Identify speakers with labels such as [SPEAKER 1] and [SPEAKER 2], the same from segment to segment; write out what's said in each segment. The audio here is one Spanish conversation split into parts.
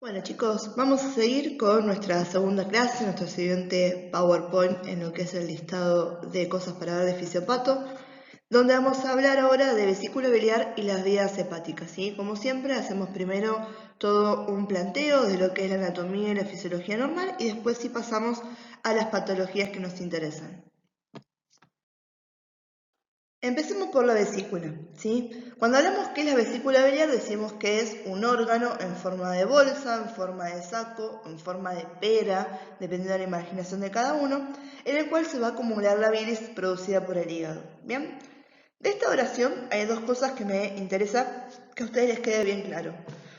[SPEAKER 1] Bueno chicos, vamos a seguir con nuestra segunda clase, nuestro siguiente PowerPoint en lo que es el listado de cosas para ver de fisiopato, donde vamos a hablar ahora de vesícula biliar y las vías hepáticas, ¿sí? Como siempre, hacemos primero todo un planteo de lo que es la anatomía y la fisiología normal y después sí pasamos a las patologías que nos interesan. Empecemos por la vesícula, ¿sí? Cuando hablamos que es la vesícula biliar decimos que es un órgano en forma de bolsa, en forma de saco, en forma de pera, dependiendo de la imaginación de cada uno, en el cual se va a acumular la bilis producida por el hígado, ¿bien? De esta oración hay dos cosas que me interesa que a ustedes les quede bien claro.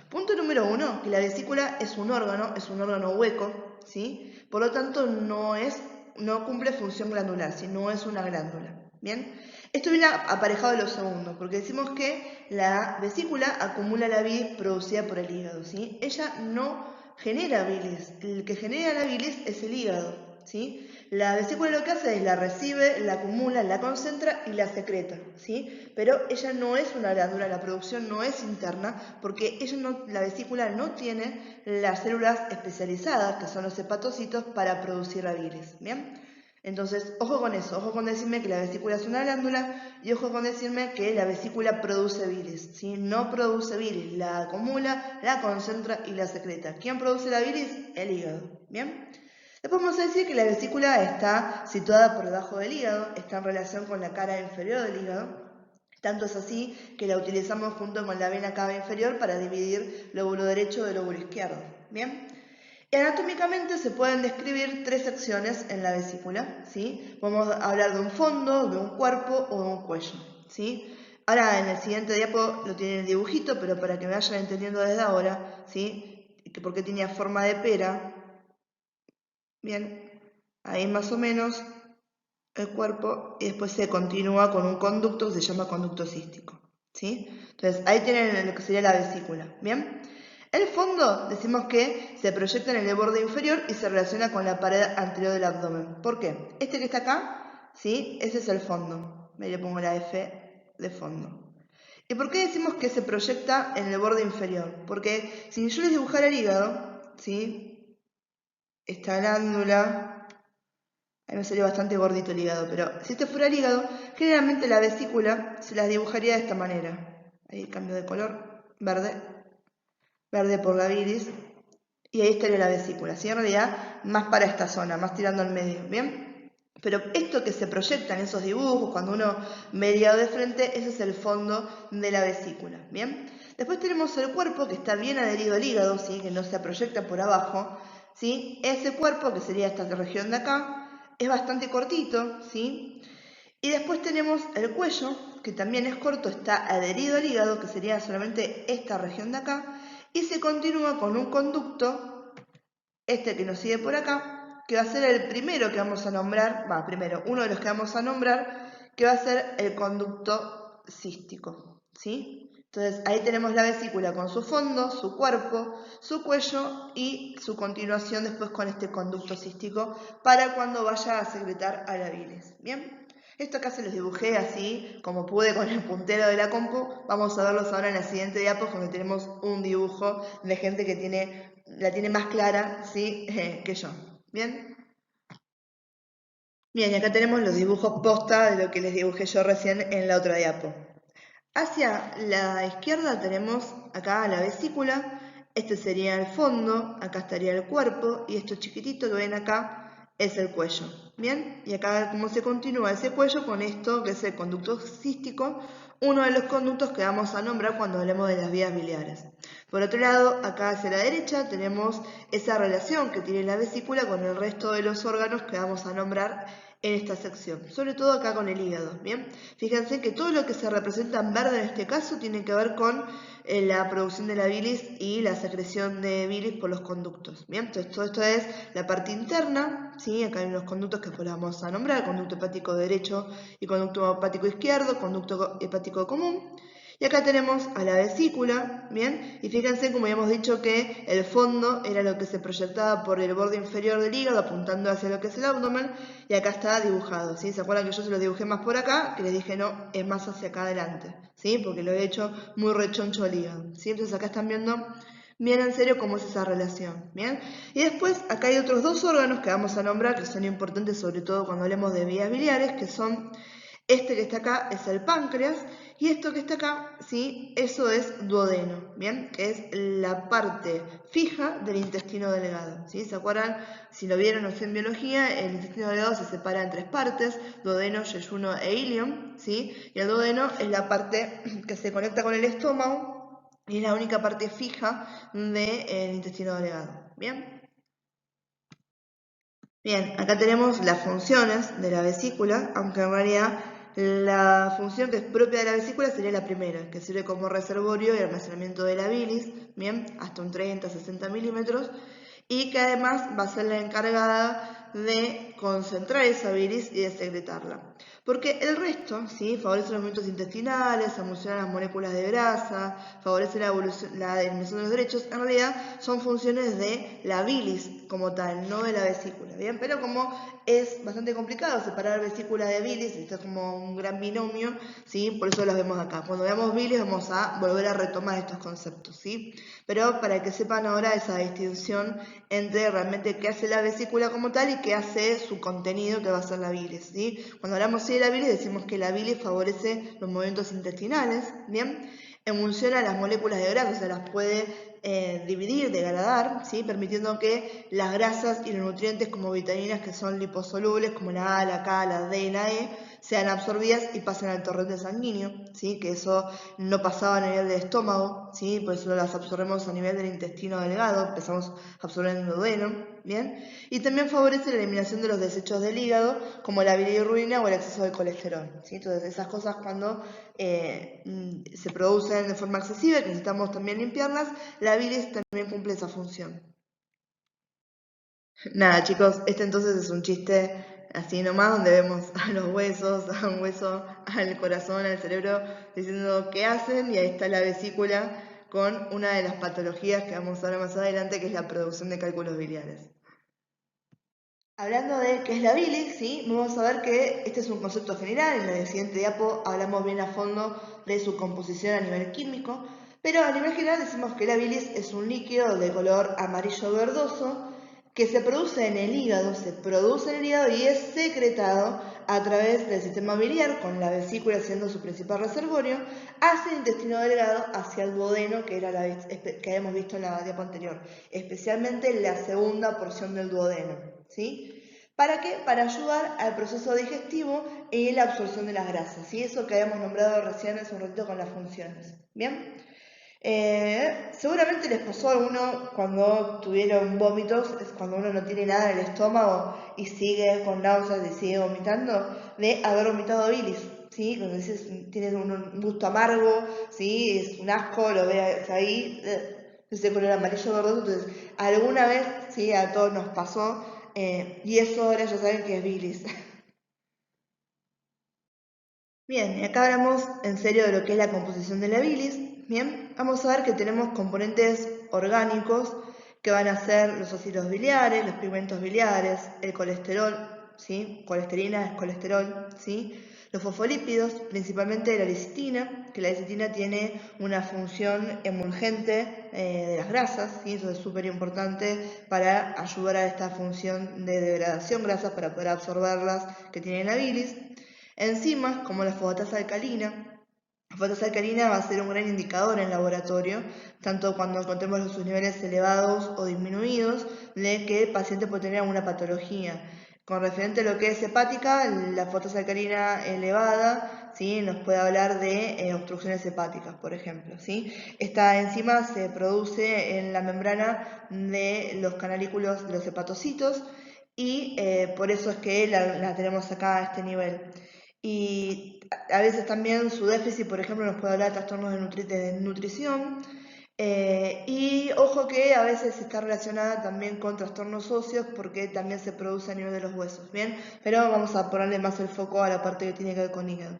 [SPEAKER 1] Punto número uno, que la vesícula es un órgano hueco, ¿sí? Por lo tanto no cumple función glandular, no es una glándula, ¿bien? Esto viene aparejado de lo segundo, porque decimos que la vesícula acumula la bilis producida por el hígado, ¿sí? Ella no genera bilis, el que genera la bilis es el hígado, ¿sí? La vesícula lo que hace es la recibe, la acumula, la concentra y la secreta, ¿sí? Pero ella no es una glándula, la producción no es interna, porque la vesícula no tiene las células especializadas, que son los hepatocitos, para producir la bilis, ¿bien? Entonces, ojo con eso, ojo con decirme que la vesícula es una glándula y ojo con decirme que la vesícula produce bilis, ¿sí? No produce bilis, la acumula, la concentra y la secreta. ¿Quién produce la bilis? El hígado, ¿bien? Después vamos a decir que la vesícula está situada por debajo del hígado, está en relación con la cara inferior del hígado. Tanto es así que la utilizamos junto con la vena cava inferior para dividir lóbulo derecho del lóbulo izquierdo, ¿bien? Y anatómicamente se pueden describir tres secciones en la vesícula, ¿sí? Vamos a hablar de un fondo, de un cuerpo o de un cuello, ¿sí? Ahora en el siguiente diapo lo tienen el dibujito, pero para que me vayan entendiendo desde ahora, ¿sí? Porque tenía forma de pera, bien, ahí más o menos el cuerpo y después se continúa con un conducto que se llama conducto cístico, ¿sí? Entonces ahí tienen lo que sería la vesícula, ¿bien? El fondo decimos que se proyecta en el borde inferior y se relaciona con la pared anterior del abdomen. ¿Por qué? Este que está acá, ¿sí? Ese es el fondo. Ahí le pongo la F de fondo. ¿Y por qué decimos que se proyecta en el borde inferior? Porque si yo les dibujara el hígado, ¿sí? Esta glándula, ahí me salió bastante gordito el hígado, pero si este fuera el hígado, generalmente la vesícula se las dibujaría de esta manera. Ahí cambio de color, verde por la bilis, y ahí estaría la vesícula, ¿sí? En realidad más para esta zona, más tirando al medio, ¿bien? Pero esto que se proyecta en esos dibujos, cuando uno ve el hígado de frente, ese es el fondo de la vesícula, ¿bien? Después tenemos el cuerpo que está bien adherido al hígado, ¿sí? Que no se proyecta por abajo, ¿sí? Ese cuerpo, que sería esta región de acá, es bastante cortito, ¿sí? Y después tenemos el cuello, que también es corto, está adherido al hígado, que sería solamente esta región de acá, y se continúa con un conducto, este que nos sigue por acá, que va a ser el primero que vamos a nombrar, uno de los que vamos a nombrar, que va a ser el conducto cístico, ¿sí? Entonces ahí tenemos la vesícula con su fondo, su cuerpo, su cuello y su continuación después con este conducto cístico para cuando vaya a secretar a la bilis, ¿bien? Esto acá se los dibujé así como pude con el puntero de la compu. Vamos a verlos ahora en la siguiente diapo donde tenemos un dibujo de gente que la tiene más clara, ¿sí? Que yo. ¿Bien? Bien, y acá tenemos los dibujos posta de lo que les dibujé yo recién en la otra diapo. Hacia la izquierda tenemos acá la vesícula, este sería el fondo, acá estaría el cuerpo y esto chiquitito que ven acá es el cuello. ¿Bien? Y acá cómo se continúa ese cuello con esto que es el conducto cístico, uno de los conductos que vamos a nombrar cuando hablemos de las vías biliares. Por otro lado, acá hacia la derecha tenemos esa relación que tiene la vesícula con el resto de los órganos que vamos a nombrar en esta sección, sobre todo acá con el hígado, ¿bien? Fíjense que todo lo que se representa en verde en este caso tiene que ver con la producción de la bilis y la secreción de bilis por los conductos, ¿bien? Entonces todo esto es la parte interna, ¿sí? Acá hay unos conductos que después vamos a nombrar, conducto hepático derecho y conducto hepático izquierdo, conducto hepático común. Y acá tenemos a la vesícula, ¿bien? Y fíjense como habíamos dicho que el fondo era lo que se proyectaba por el borde inferior del hígado apuntando hacia lo que es el abdomen y acá está dibujado, ¿sí? ¿Se acuerdan que yo se lo dibujé más por acá? Que les dije no, es más hacia acá adelante, ¿sí? Porque lo he hecho muy rechoncho el hígado, ¿sí? Entonces acá están viendo bien en serio cómo es esa relación, ¿bien? Y después acá hay otros dos órganos que vamos a nombrar que son importantes sobre todo cuando hablemos de vías biliares, que son este que está acá es el páncreas y esto que está acá, ¿sí? Eso es duodeno, ¿bien? Que es la parte fija del intestino delgado, ¿sí? ¿Se acuerdan? Si lo vieron en biología, el intestino delgado se separa en tres partes, duodeno, yeyuno e ilion, ¿sí? Y el duodeno es la parte que se conecta con el estómago y es la única parte fija del intestino delgado, ¿bien? Bien, acá tenemos las funciones de la vesícula, aunque en realidad la función que es propia de la vesícula sería la primera, que sirve como reservorio y almacenamiento de la bilis, bien, hasta un 30-60 milímetros, y que además va a ser la encargada de concentrar esa bilis y de secretarla. Porque el resto, ¿sí? Favorece los movimientos intestinales, emulsiona las moléculas de grasa, favorece la eliminación de los derechos, en realidad son funciones de la bilis como tal, no de la vesícula, ¿bien? Pero como es bastante complicado separar vesícula de bilis, esto es como un gran binomio, ¿sí? Por eso las vemos acá. Cuando veamos bilis vamos a volver a retomar estos conceptos, ¿sí? Pero para que sepan ahora esa distinción entre realmente qué hace la vesícula como tal y qué hace su contenido que va a ser la bilis, ¿sí? Cuando hablamos de la bilis decimos que la bilis favorece los movimientos intestinales, ¿bien? Emulsiona las moléculas de grasa, o sea, las puede dividir, degradar, ¿sí? Permitiendo que las grasas y los nutrientes como vitaminas que son liposolubles, como la A, la K, la D y la E, sean absorbidas y pasen al torrente sanguíneo, ¿sí? Que eso no pasaba a nivel del estómago, ¿sí? Por eso las absorbemos a nivel del intestino delgado, empezamos a absorber en el duodeno, ¿bien? Y también favorece la eliminación de los desechos del hígado, como la bilirrubina o el exceso de colesterol, ¿sí? Entonces esas cosas cuando se producen de forma excesiva, que necesitamos también limpiarlas, la bilis también cumple esa función. Nada, chicos, este entonces es un chiste así nomás, donde vemos a los huesos, a un hueso, al corazón, al cerebro, diciendo qué hacen, y ahí está la vesícula con una de las patologías que vamos a ver más adelante, que es la producción de cálculos biliares. Hablando de qué es la bilis, ¿sí? Vamos a ver que este es un concepto general, en el siguiente diapo hablamos bien a fondo de su composición a nivel químico, pero a nivel general decimos que la bilis es un líquido de color amarillo verdoso que se produce en el hígado, y es secretado a través del sistema biliar, con la vesícula siendo su principal reservorio, hacia el intestino delgado, hacia el duodeno, que era que habíamos visto en la diapo anterior, especialmente la segunda porción del duodeno, ¿sí? ¿Para qué? Para ayudar al proceso digestivo y la absorción de las grasas, ¿sí? Eso que habíamos nombrado recién hace un ratito con las funciones, ¿bien? Seguramente les pasó a alguno cuando tuvieron vómitos, es cuando uno no tiene nada en el estómago y sigue con náuseas y sigue vomitando, de haber vomitado bilis, ¿sí? Cuando dices, tienes un gusto amargo, ¿sí? Es un asco, lo ves ahí, ese color amarillo verdoso, entonces alguna vez, ¿sí? A todos nos pasó, y eso ahora ya saben que es bilis. Bien, y acá hablamos en serio de lo que es la composición de la bilis. Bien, vamos a ver que tenemos componentes orgánicos que van a ser los ácidos biliares, los pigmentos biliares, el colesterol, ¿sí? Colesterina es colesterol, ¿sí? Los fosfolípidos, principalmente la lecitina, que la lecitina tiene una función emulgente de las grasas, ¿sí? Eso es súper importante para ayudar a esta función de degradación grasas para poder absorberlas que tiene la bilis. Enzimas como la fosfatasa alcalina. La fosfatasa alcalina va a ser un gran indicador en laboratorio, tanto cuando encontremos sus niveles elevados o disminuidos, de que el paciente puede tener alguna patología. Con referente a lo que es hepática, la fosfatasa alcalina elevada, ¿sí? Nos puede hablar de obstrucciones hepáticas, por ejemplo, ¿sí? Esta enzima se produce en la membrana de los canalículos de los hepatocitos y por eso es que la tenemos acá a este nivel. Y a veces también su déficit, por ejemplo, nos puede hablar de trastornos de nutrición. Y ojo que a veces está relacionada también con trastornos óseos porque también se produce a nivel de los huesos, ¿bien? Pero vamos a ponerle más el foco a la parte que tiene que ver con hígado.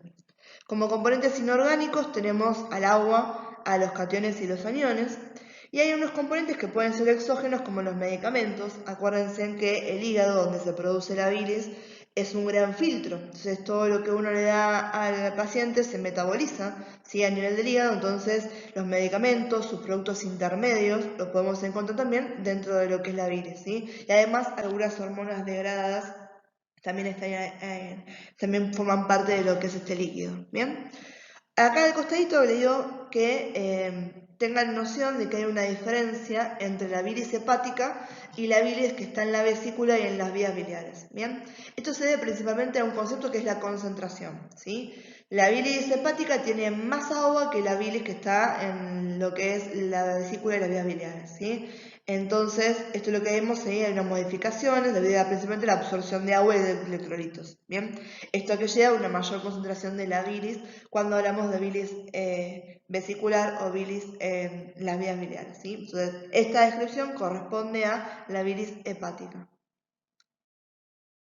[SPEAKER 1] Como componentes inorgánicos tenemos al agua, a los cationes y los aniones. Y hay unos componentes que pueden ser exógenos como los medicamentos. Acuérdense que el hígado, donde se produce la bilis, es un gran filtro. Entonces todo lo que uno le da al paciente se metaboliza, ¿sí? A nivel del hígado. Entonces los medicamentos, sus productos intermedios, los podemos encontrar también dentro de lo que es la bilis, ¿sí? Y además algunas hormonas degradadas también, también forman parte de lo que es este líquido. ¿Bien? Acá al costadito le digo que tengan noción de que hay una diferencia entre la bilis hepática y la bilis que está en la vesícula y en las vías biliares. ¿Bien? Esto se debe principalmente a un concepto que es la concentración, ¿sí? La bilis hepática tiene más agua que la bilis que está en lo que es la vesícula y las vías biliares, ¿sí? Entonces, esto es lo que vemos, ¿sí? Hay unas modificaciones debido a principalmente la absorción de agua y de electrolitos, ¿bien? Esto que lleva a una mayor concentración de la bilis cuando hablamos de bilis vesicular o bilis en las vías biliares, ¿sí? Entonces, esta descripción corresponde a la bilis hepática.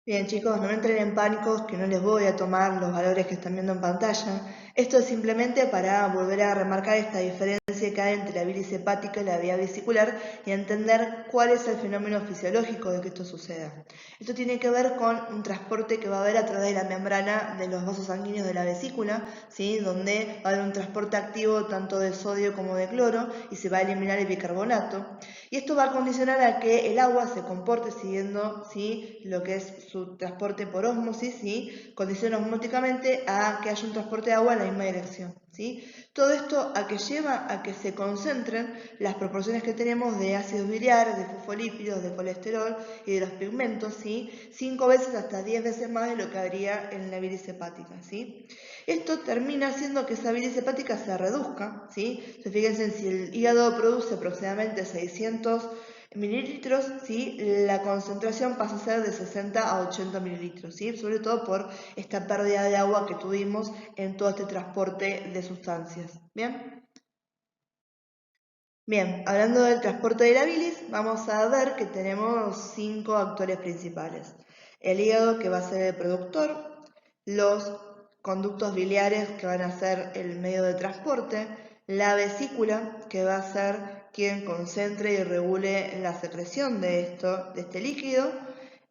[SPEAKER 1] Bien chicos, no entren en pánico, que no les voy a tomar los valores que están viendo en pantalla. Esto es simplemente para volver a remarcar esta diferencia que hay entre la bilis hepática y la vía vesicular y entender cuál es el fenómeno fisiológico de que esto suceda. Esto tiene que ver con un transporte que va a haber a través de la membrana de los vasos sanguíneos de la vesícula, ¿sí? Donde va a haber un transporte activo tanto de sodio como de cloro y se va a eliminar el bicarbonato. Y esto va a condicionar a que el agua se comporte siguiendo, ¿sí? Lo que es su transporte por ósmosis, ¿sí? Condiciona osmóticamente a que haya un transporte de agua en la misma dirección, ¿sí? Todo esto a que lleva a que se concentren las proporciones que tenemos de ácidos biliares, de fosfolípidos, de colesterol y de los pigmentos, ¿sí? 5 veces hasta 10 veces más de lo que habría en la bilis hepática, ¿sí? Esto termina haciendo que esa bilis hepática se reduzca, ¿sí? Entonces, fíjense, si el hígado produce aproximadamente 600 mililitros, ¿sí? La concentración pasa a ser de 60 a 80 mililitros, ¿sí? Sobre todo por esta pérdida de agua que tuvimos en todo este transporte de sustancias. ¿Bien? Bien, hablando del transporte de la bilis, vamos a ver que tenemos 5 actores principales. El hígado, que va a ser el productor, los conductos biliares, que van a ser el medio de transporte, la vesícula, que va a ser quien concentre y regule la secreción de este líquido,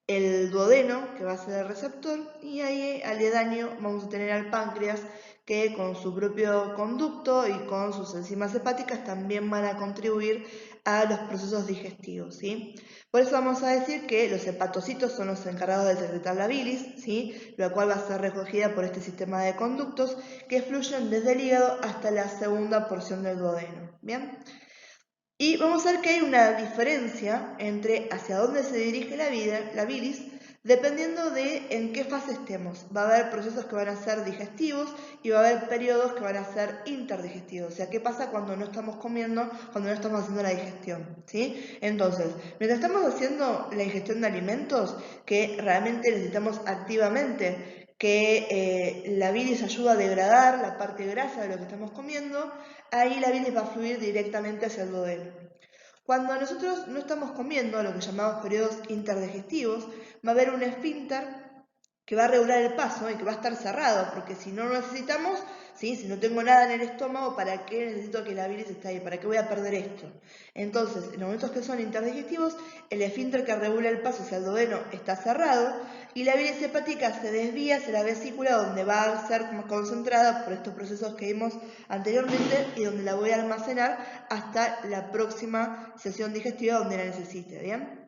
[SPEAKER 1] el duodeno, que va a ser el receptor, y ahí aledaño vamos a tener al páncreas, que con su propio conducto y con sus enzimas hepáticas también van a contribuir a los procesos digestivos, ¿sí? Por eso vamos a decir que los hepatocitos son los encargados de secretar la bilis, ¿sí? Lo cual va a ser recogida por este sistema de conductos que fluyen desde el hígado hasta la segunda porción del duodeno, ¿bien? Y vamos a ver que hay una diferencia entre hacia dónde se dirige la bilis, dependiendo de en qué fase estemos. Va a haber procesos que van a ser digestivos y va a haber periodos que van a ser interdigestivos. O sea, ¿qué pasa cuando no estamos comiendo, cuando no estamos haciendo la digestión? ¿Sí? Entonces, mientras estamos haciendo la ingestión de alimentos que realmente necesitamos activamente, que la bilis ayuda a degradar la parte grasa de lo que estamos comiendo, ahí la bilis va a fluir directamente hacia el duodeno. Cuando nosotros no estamos comiendo, lo que llamamos periodos interdigestivos, va a haber un esfínter que va a regular el paso y que va a estar cerrado, porque si no lo necesitamos, ¿sí? Si no tengo nada en el estómago, ¿para qué necesito que la bilis esté ahí? ¿Para qué voy a perder esto? Entonces, en los momentos que son interdigestivos, el esfínter que regula el paso hacia el duodeno está cerrado y la bilis hepática se desvía hacia la vesícula, donde va a ser concentrada por estos procesos que vimos anteriormente y donde la voy a almacenar hasta la próxima sesión digestiva donde la necesite, ¿bien?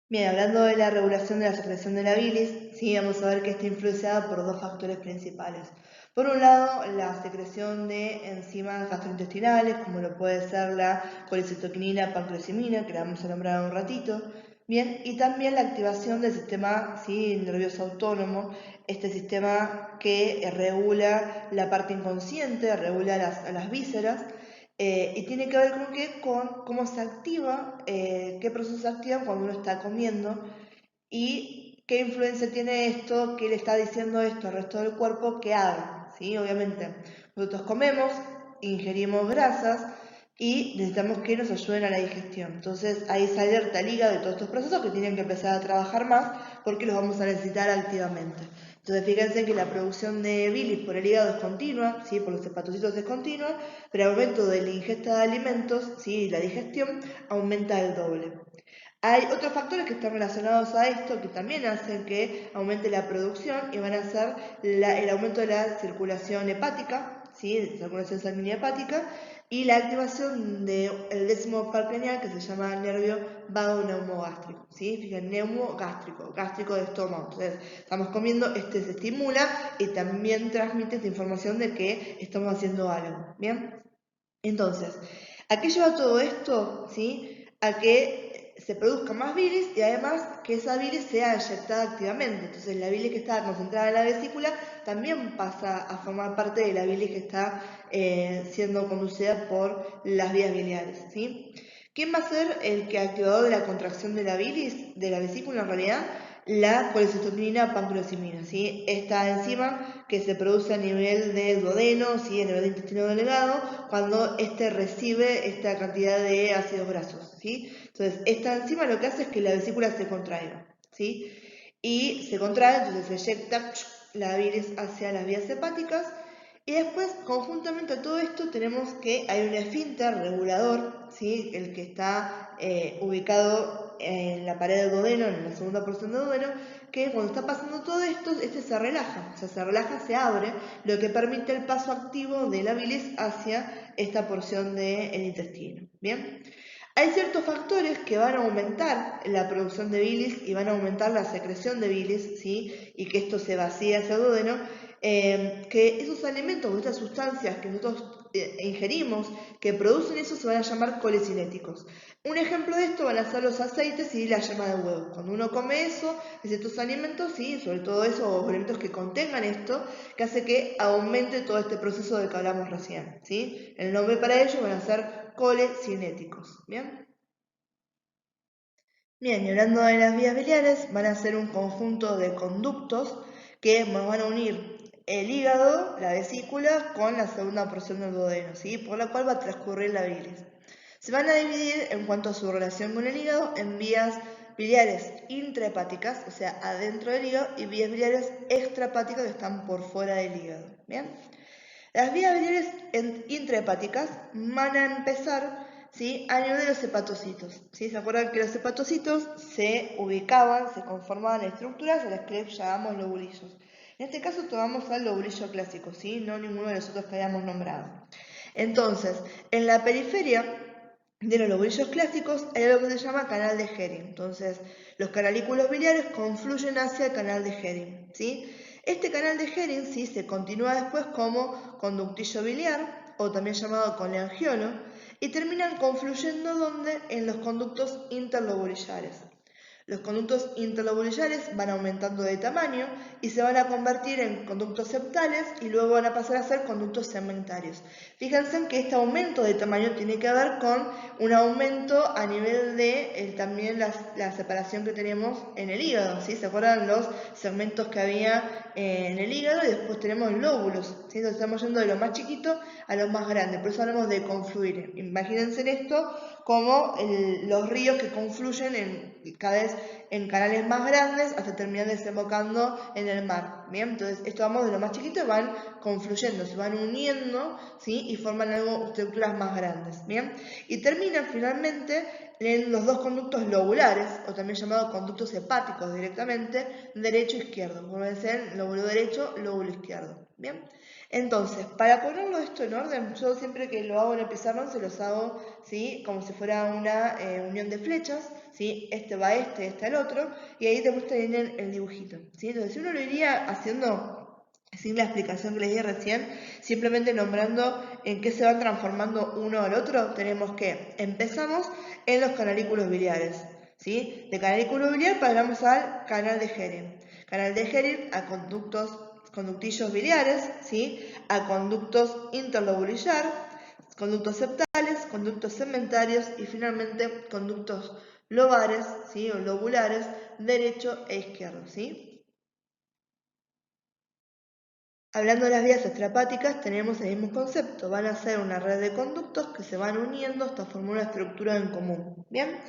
[SPEAKER 1] Bien, hablando de la regulación de la secreción de la bilis, sí, vamos a ver que está influenciada por dos factores principales. Por un lado, la secreción de enzimas gastrointestinales, como lo puede ser la colecitoquinina, pancreatimina, que la vamos a nombrar en un ratito. Bien, y también la activación del sistema, ¿sí?, nervioso autónomo, este sistema que regula la parte inconsciente, regula las vísceras, y tiene que ver con cómo se activa, qué procesos se activan cuando uno está comiendo y qué influencia tiene esto, qué le está diciendo esto al resto del cuerpo que haga, ¿sí? Obviamente, nosotros comemos, ingerimos grasas y necesitamos que nos ayuden a la digestión. Entonces ahí se alerta el hígado de todos estos procesos que tienen que empezar a trabajar más porque los vamos a necesitar activamente. Entonces fíjense que la producción de bilis por el hígado es continua, ¿sí? Por los hepatocitos es continua, pero al momento de la ingesta de alimentos, ¿sí?, la digestión aumenta el doble. Hay otros factores que están relacionados a esto que también hacen que aumente la producción y van a ser el aumento de la circulación hepática, ¿sí? Circulación sanguínea hepática, y la activación del décimo par craneal que se llama nervio vago neumogástrico, ¿sí? Fíjense, neumogástrico, gástrico de estómago. Entonces, estamos comiendo, se estimula y también transmite esta información de que estamos haciendo algo, ¿bien? Entonces, ¿a qué lleva todo esto? ¿Sí? A que se produzca más bilis y además que esa bilis sea eyectada activamente. Entonces la bilis que está concentrada en la vesícula también pasa a formar parte de la bilis que está siendo conducida por las vías biliares, ¿sí? ¿Quién va a ser el que activador de la contracción de la bilis, de la vesícula en realidad? La colecistocinina pancreosimina, ¿sí? Esta enzima que se produce a nivel del duodeno, ¿sí? A nivel del intestino delgado, cuando recibe esta cantidad de ácidos grasos, ¿sí? Entonces, esta enzima lo que hace es que la vesícula se contraiga, ¿sí? Y se contrae, entonces se eyecta la bilis hacia las vías hepáticas. Y después, conjuntamente a todo esto, tenemos que hay un esfínter regulador, ¿sí? El que está ubicado en la pared del duodeno, en la segunda porción del duodeno, que cuando está pasando todo esto, se relaja, o sea, se relaja, se abre, lo que permite el paso activo de la bilis hacia esta porción del intestino, ¿bien? Hay ciertos factores que van a aumentar la producción de bilis y van a aumentar la secreción de bilis, ¿sí? Y que esto se vacía hacia el duodeno, que esos alimentos o estas sustancias que nosotros ingerimos que producen eso se van a llamar colecinéticos. Un ejemplo de esto van a ser los aceites y la yema de huevo. Cuando uno come eso, es estos alimentos, ¿sí? Sobre todo esos alimentos que contengan esto, que hace que aumente todo este proceso del que hablamos recién, ¿sí? El nombre para ellos van a ser colecinéticos, ¿bien? Bien, y hablando de las vías biliares, van a ser un conjunto de conductos que van a unir el hígado, la vesícula, con la segunda porción del duodeno, ¿sí? Por la cual va a transcurrir la bilis. Se van a dividir en cuanto a su relación con el hígado en vías biliares intrahepáticas, o sea, adentro del hígado, y vías biliares extrahepáticas que están por fuera del hígado, ¿bien? Las vías biliares intrahepáticas van a empezar, ¿sí? A nivel de los hepatocitos, ¿sí? ¿Se acuerdan que los hepatocitos se ubicaban, se conformaban en estructuras a las que llamamos lobulillos? En este caso tomamos al lobulillo clásico, ¿sí? No ninguno de los otros que hayamos nombrado. Entonces, en la periferia de los lobulillos clásicos hay algo que se llama canal de Hering. Entonces, los canalículos biliares confluyen hacia el canal de Hering, ¿sí? Este canal de Hering, ¿sí? Se continúa después como conductillo biliar, o también llamado coleangiolo, y terminan confluyendo ¿dónde? En los conductos interlobulillares. Los conductos interlobulillares van aumentando de tamaño y se van a convertir en conductos septales y luego van a pasar a ser conductos segmentarios. Fíjense que este aumento de tamaño tiene que ver con un aumento a nivel de también la separación que tenemos en el hígado, ¿sí? ¿Se acuerdan los segmentos que había en el hígado? Y después tenemos lóbulos, ¿sí? Entonces estamos yendo de lo más chiquito a lo más grande, por eso hablamos de confluir. Imagínense en esto como los ríos que confluyen cada vez en canales más grandes hasta terminar desembocando en el mar, ¿bien? Entonces, esto vamos de lo más chiquito y van confluyendo, se van uniendo, ¿sí? Y forman algo, estructuras más grandes, ¿bien? Y terminan finalmente en los dos conductos lobulares, o también llamados conductos hepáticos directamente, derecho e izquierdo, como dicen, lóbulo derecho, lóbulo izquierdo, ¿bien? Entonces, para ponerlo esto en orden, yo siempre que lo hago en el pizarrón se los hago, ¿sí? Como si fuera una unión de flechas, ¿sí? Este va a este al otro, y ahí después tienen el dibujito, ¿sí? Entonces, si uno lo iría haciendo sin la explicación que les di recién, simplemente nombrando en qué se van transformando uno al otro, tenemos que empezamos en los canalículos biliares, ¿sí? De canalículo biliar pasamos al canal de Hering. Canal de Hering a conductillos biliares, ¿sí? A conductos interlobulillar, conductos septales, conductos segmentarios y finalmente conductos lobares, ¿sí? O lobulares, derecho e izquierdo, ¿sí? Hablando de las vías extrahepáticas, tenemos el mismo concepto. Van a ser una red de conductos que se van uniendo hasta formar una estructura en común. ¿Bien?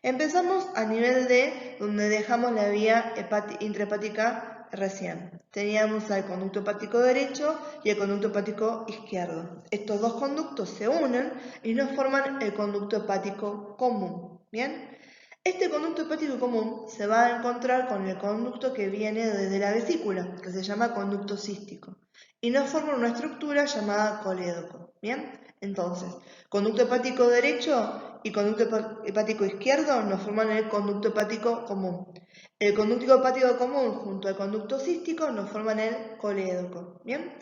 [SPEAKER 1] Empezamos a nivel de donde dejamos la vía intrahepática recién. Teníamos al conducto hepático derecho y el conducto hepático izquierdo. Estos dos conductos se unen y nos forman el conducto hepático común. ¿Bien? Este conducto hepático común se va a encontrar con el conducto que viene desde la vesícula, que se llama conducto cístico, y nos forma una estructura llamada colédoco. ¿Bien? Entonces, conducto hepático derecho y conducto hepático izquierdo nos forman el conducto hepático común. El conducto hepático común junto al conducto cístico nos forman el colédoco. ¿Bien?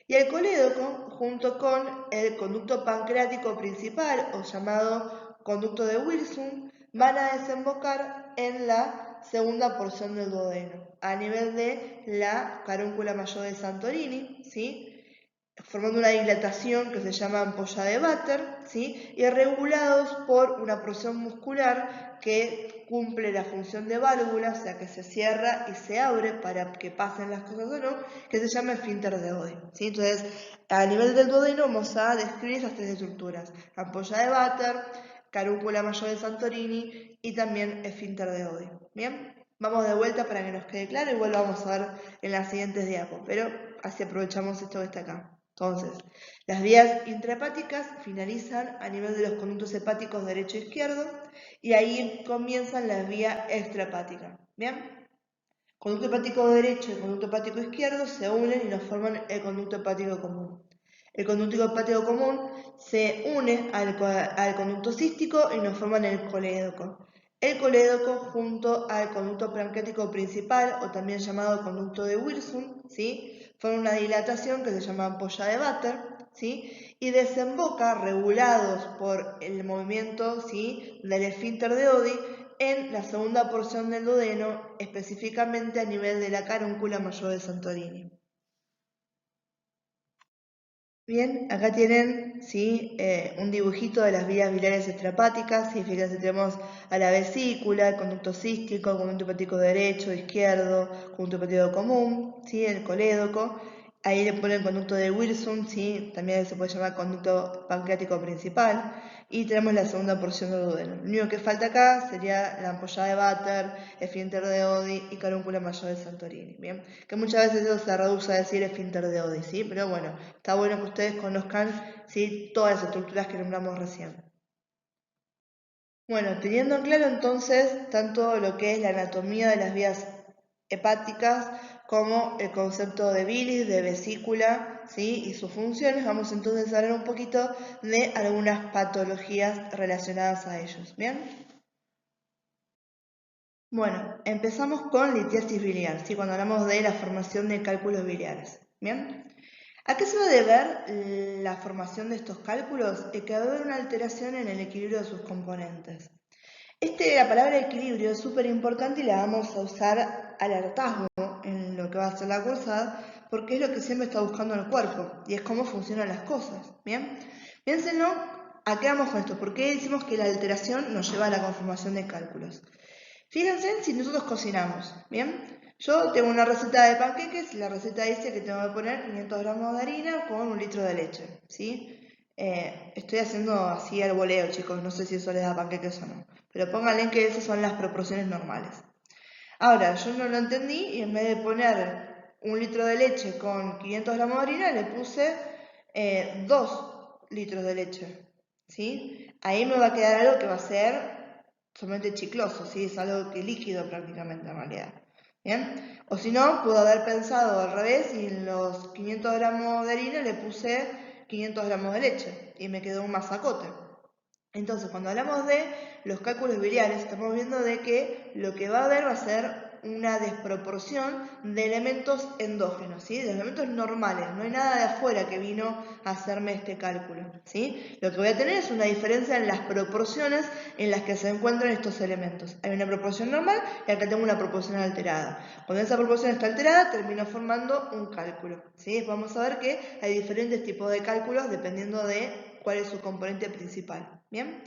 [SPEAKER 1] Y el colédoco, junto con el conducto pancreático principal, o llamado conducto de Wilson, van a desembocar en la segunda porción del duodeno, a nivel de la carúncula mayor de Santorini, ¿sí? Formando una dilatación que se llama ampolla de Vater, ¿sí? Y regulados por una porción muscular que cumple la función de válvula, o sea que se cierra y se abre para que pasen las cosas o no, que se llama esfínter de Oddi, ¿sí? Entonces, a nivel del duodeno vamos a describir esas tres estructuras: ampolla de Vater, carúncula mayor de Santorini y también esfínter de Oddi. ¿Bien? Vamos de vuelta para que nos quede claro, igual lo vamos a ver en las siguientes diapos, pero así aprovechamos esto que está acá. Entonces, las vías intrahepáticas finalizan a nivel de los conductos hepáticos derecho e izquierdo y ahí comienzan las vías extrahepáticas. ¿Bien? Conducto hepático derecho y conducto hepático izquierdo se unen y nos forman el conducto hepático común. El conducto hepático común se une al conducto cístico y nos forman el colédoco. El colédoco junto al conducto pancreático principal, o también llamado conducto de Wilson, ¿sí? Forma una dilatación que se llama ampolla de Vater, ¿sí? Y desemboca, regulados por el movimiento, ¿sí?, del esfínter de Oddi, en la segunda porción del duodeno, específicamente a nivel de la carúncula mayor de Santorini. Bien, acá tienen, ¿sí?, un dibujito de las vías biliares extrahepáticas. ¿Sí? Fíjense, tenemos a la vesícula, el conducto cístico, el conducto hepático derecho, izquierdo, conducto hepático común, ¿sí?, el colédoco. Ahí le ponen el conducto de Wilson, ¿sí?, también se puede llamar conducto pancreático principal. Y tenemos la segunda porción del duodeno. Lo único que falta acá sería la ampolla de Vater, esfínter de Oddi y carúncula mayor de Santorini. Bien, que muchas veces eso se reduce a decir esfínter de Oddi, ¿sí? Pero bueno, está bueno que ustedes conozcan, ¿sí?, todas las estructuras que nombramos recién. Bueno, teniendo en claro entonces tanto lo que es la anatomía de las vías hepáticas como el concepto de bilis, de vesícula, ¿sí?, y sus funciones, vamos entonces a hablar un poquito de algunas patologías relacionadas a ellos. ¿Bien? Bueno, empezamos con litiasis biliar, ¿sí?, cuando hablamos de la formación de cálculos biliares. ¿Bien? ¿A qué se va a deber la formación de estos cálculos? Es que va a haber una alteración en el equilibrio de sus componentes. La palabra equilibrio es súper importante y la vamos a usar al hartazgo en lo que va a ser la cursada, porque es lo que siempre está buscando el cuerpo y es cómo funcionan las cosas. ¿Bien? Piénsenlo, ¿a qué vamos con esto? ¿Por qué decimos que la alteración nos lleva a la conformación de cálculos? Fíjense si nosotros cocinamos. ¿Bien? Yo tengo una receta de panqueques y la receta dice que tengo que poner 500 gramos de harina con 1 litro de leche. ¿Sí? Estoy haciendo así al voleo, chicos, no sé si eso les da panqueques o no, pero pónganle que esas son las proporciones normales. Ahora, yo no lo entendí y en vez de poner 1 litro de leche con 500 gramos de harina, le puse 2 litros de leche, ¿sí? Ahí me va a quedar algo que va a ser solamente chicloso, ¿sí? Es algo que líquido prácticamente en realidad. ¿Bien? O si no, puedo haber pensado al revés y en los 500 gramos de harina le puse 500 gramos de leche y me quedó un masacote. Entonces, cuando hablamos de los cálculos biliares, estamos viendo de que lo que va a haber va a ser una desproporción de elementos endógenos, ¿sí?, de elementos normales. No hay nada de afuera que vino a hacerme este cálculo, ¿sí? Lo que voy a tener es una diferencia en las proporciones en las que se encuentran estos elementos. Hay una proporción normal y acá tengo una proporción alterada. Cuando esa proporción está alterada, termino formando un cálculo, ¿sí? Vamos a ver que hay diferentes tipos de cálculos dependiendo de cuál es su componente principal. ¿Bien?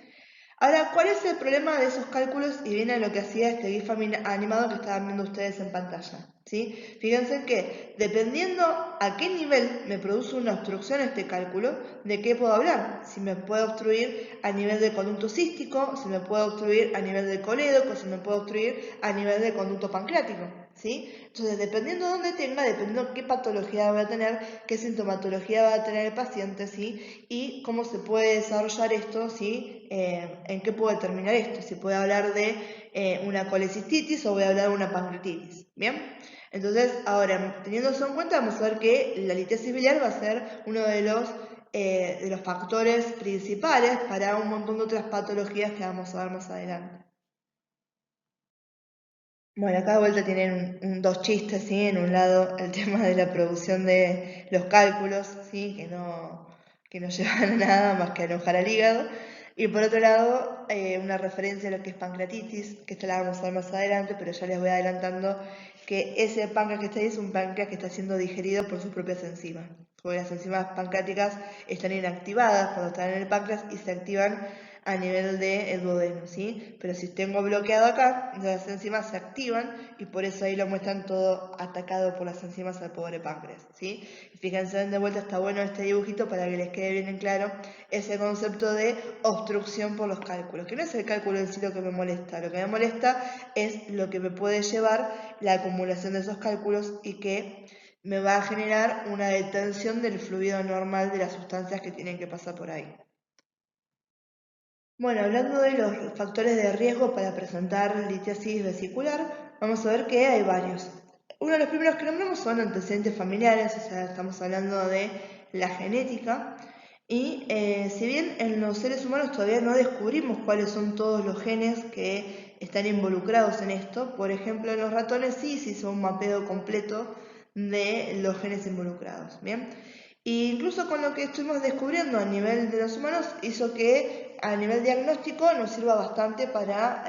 [SPEAKER 1] Ahora, ¿cuál es el problema de esos cálculos? Y viene lo que hacía este GIF animado que estaban viendo ustedes en pantalla. ¿Sí? Fíjense que dependiendo a qué nivel me produce una obstrucción este cálculo, ¿de qué puedo hablar? Si me puede obstruir a nivel del conducto cístico, si me puede obstruir a nivel del colédoco, si me puede obstruir a nivel del conducto pancreático. ¿sí? Entonces, dependiendo de dónde tenga, dependiendo qué patología va a tener, qué sintomatología va a tener el paciente, ¿sí? Y cómo se puede desarrollar esto, ¿sí? En qué puede terminar esto, si puede hablar de una colecistitis o voy a hablar de una pancreatitis, ¿bien? Entonces, ahora, teniendo eso en cuenta, vamos a ver que la litiasis biliar va a ser uno de los factores principales para un montón de otras patologías que vamos a ver más adelante. Bueno, acá de vuelta tienen dos chistes, ¿sí? En un lado el tema de la producción de los cálculos, ¿sí? Que no llevan a nada más que a enojar al hígado. Y por otro lado, una referencia a lo que es pancreatitis, que esta la vamos a ver más adelante, pero ya les voy adelantando que ese páncreas que está ahí es un páncreas que está siendo digerido por sus propias enzimas. Porque las enzimas pancreáticas están inactivadas cuando están en el páncreas y se activan a nivel del duodeno, ¿sí? Pero si tengo bloqueado acá, las enzimas se activan y por eso ahí lo muestran todo atacado por las enzimas al pobre páncreas, ¿sí? Y fíjense, de vuelta está bueno este dibujito para que les quede bien en claro ese concepto de obstrucción por los cálculos, que no es el cálculo en sí lo que me molesta, lo que me molesta es lo que me puede llevar la acumulación de esos cálculos y que me va a generar una detención del fluido normal de las sustancias que tienen que pasar por ahí. Bueno, hablando de los factores de riesgo para presentar litiasis vesicular, vamos a ver que hay varios. Uno de los primeros que nombramos son antecedentes familiares, o sea, estamos hablando de la genética. Y si bien en los seres humanos todavía no descubrimos cuáles son todos los genes que están involucrados en esto, por ejemplo en los ratones sí se hizo un mapeo completo de los genes involucrados, ¿bien? E incluso con lo que estuvimos descubriendo a nivel de los humanos hizo que a nivel diagnóstico nos sirva bastante para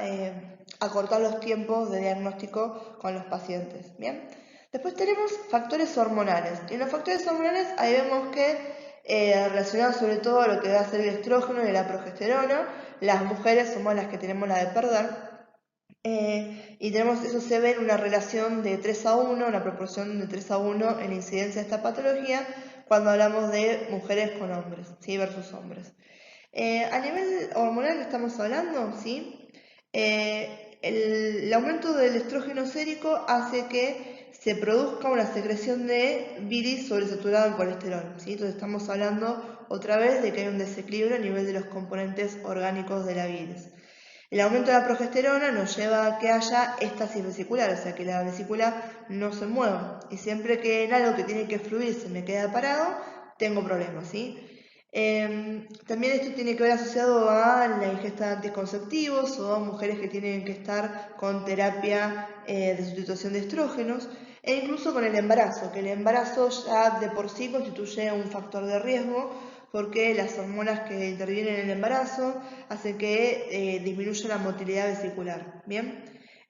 [SPEAKER 1] acortar los tiempos de diagnóstico con los pacientes, ¿bien? Después tenemos factores hormonales. Y en los factores hormonales ahí vemos que relacionados sobre todo a lo que va a ser el estrógeno y la progesterona, las mujeres somos las que tenemos la de perder. Y tenemos, eso se ve en una relación de 3 a 1, una proporción de 3 a 1 en incidencia de esta patología cuando hablamos de mujeres con hombres, ¿sí? Versus hombres. A nivel hormonal que estamos hablando, ¿sí? El aumento del estrógeno sérico hace que se produzca una secreción de bilis sobresaturada en colesterol, ¿sí? Entonces estamos hablando otra vez de que hay un desequilibrio a nivel de los componentes orgánicos de la bilis. El aumento de la progesterona nos lleva a que haya éstasis vesicular, o sea que la vesícula no se mueva. Y siempre que en algo que tiene que fluir se me queda parado, tengo problemas, ¿sí? También esto tiene que ver asociado a la ingesta de anticonceptivos o a mujeres que tienen que estar con terapia de sustitución de estrógenos e incluso con el embarazo, que el embarazo ya de por sí constituye un factor de riesgo porque las hormonas que intervienen en el embarazo hacen que disminuya la motilidad vesicular, ¿bien?